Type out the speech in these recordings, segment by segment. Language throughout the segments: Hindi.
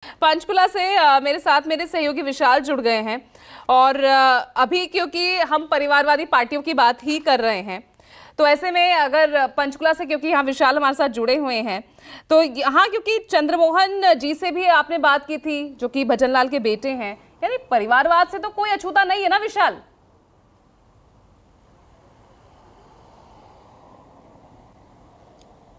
पंचकुला से मेरे साथ मेरे सहयोगी विशाल जुड़ गए हैं और अभी क्योंकि हम परिवारवादी पार्टियों की बात ही कर रहे हैं, तो ऐसे में अगर पंचकुला से, क्योंकि यहाँ विशाल हमारे साथ जुड़े हुए हैं, तो यहाँ क्योंकि चंद्रमोहन जी से भी आपने बात की थी जो कि भजनलाल के बेटे हैं, यानी परिवारवाद से तो कोई अछूता नहीं है ना विशाल?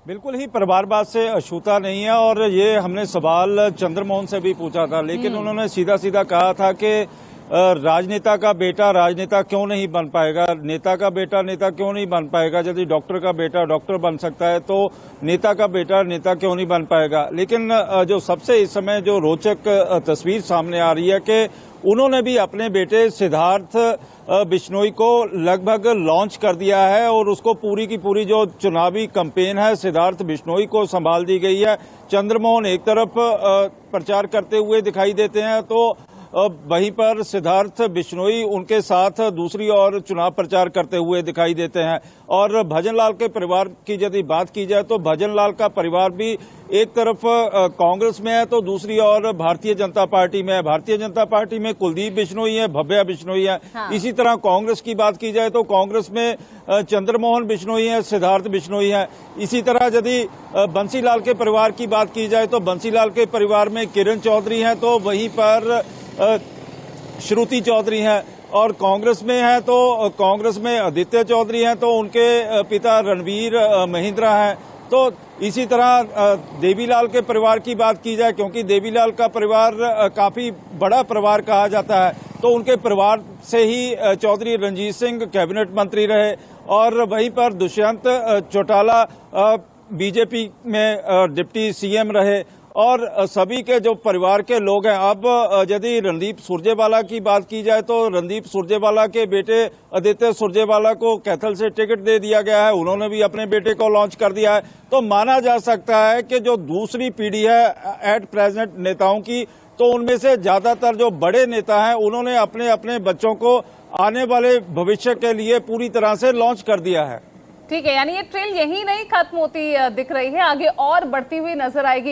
बिल्कुल ही परिवारवाद से अछूता नहीं है। और ये हमने सवाल चंद्रमोहन से भी पूछा था, लेकिन उन्होंने सीधा सीधा कहा था कि राजनेता का बेटा राजनेता क्यों नहीं बन पाएगा, नेता का बेटा नेता क्यों नहीं बन पाएगा, यदि डॉक्टर का बेटा डॉक्टर बन सकता है तो नेता का बेटा नेता क्यों नहीं बन पाएगा। लेकिन जो सबसे इस समय जो रोचक तस्वीर सामने आ रही है कि उन्होंने भी अपने बेटे सिद्धार्थ बिश्नोई को लगभग लॉन्च कर दिया है और उसको पूरी की पूरी जो चुनावी कैंपेन है सिद्धार्थ बिश्नोई को संभाल दी गई है। चंद्रमोहन एक तरफ प्रचार करते हुए दिखाई देते हैं तो वहीं पर सिद्धार्थ बिश्नोई उनके साथ दूसरी ओर चुनाव प्रचार करते हुए दिखाई देते हैं। और भजनलाल के परिवार की यदि बात की जाए तो भजनलाल का परिवार भी एक तरफ कांग्रेस में है तो दूसरी ओर भारतीय जनता पार्टी में है। भारतीय जनता पार्टी में कुलदीप बिश्नोई है, भव्या बिश्नोई है। हाँ। इसी तरह कांग्रेस की बात की जाए तो कांग्रेस में चंद्रमोहन बिश्नोई है, सिद्धार्थ बिश्नोई है। इसी तरह यदि बंसीलाल के परिवार की बात की जाए तो बंसीलाल के परिवार में किरण चौधरी है, तो वहीं पर श्रुति चौधरी हैं। और कांग्रेस में है तो कांग्रेस में आदित्य चौधरी हैं, तो उनके पिता रणवीर महिंद्रा हैं। तो इसी तरह देवीलाल के परिवार की बात की जाए, क्योंकि देवीलाल का परिवार काफी बड़ा परिवार कहा जाता है, तो उनके परिवार से ही चौधरी रणजीत सिंह कैबिनेट मंत्री रहे। और वहीं पर दुष्यंत चौटाला बीजेपी में डिप्टी सीएम रहे। और सभी के जो परिवार के लोग हैं, अब यदि रणदीप सुरजेवाला की बात की जाए तो रणदीप सुरजेवाला के बेटे आदित्य सुरजेवाला को कैथल से टिकट दे दिया गया है, उन्होंने भी अपने बेटे को लॉन्च कर दिया है। तो माना जा सकता है कि जो दूसरी पीढ़ी है एट प्रेजेंट नेताओं की, तो उनमें से ज्यादातर जो बड़े नेता हैं उन्होंने अपने अपने बच्चों को आने वाले भविष्य के लिए पूरी तरह से लॉन्च कर दिया है। ठीक है, यानी ये ट्रेल यही नहीं खत्म होती दिख रही है, आगे और बढ़ती हुई नजर आएगी।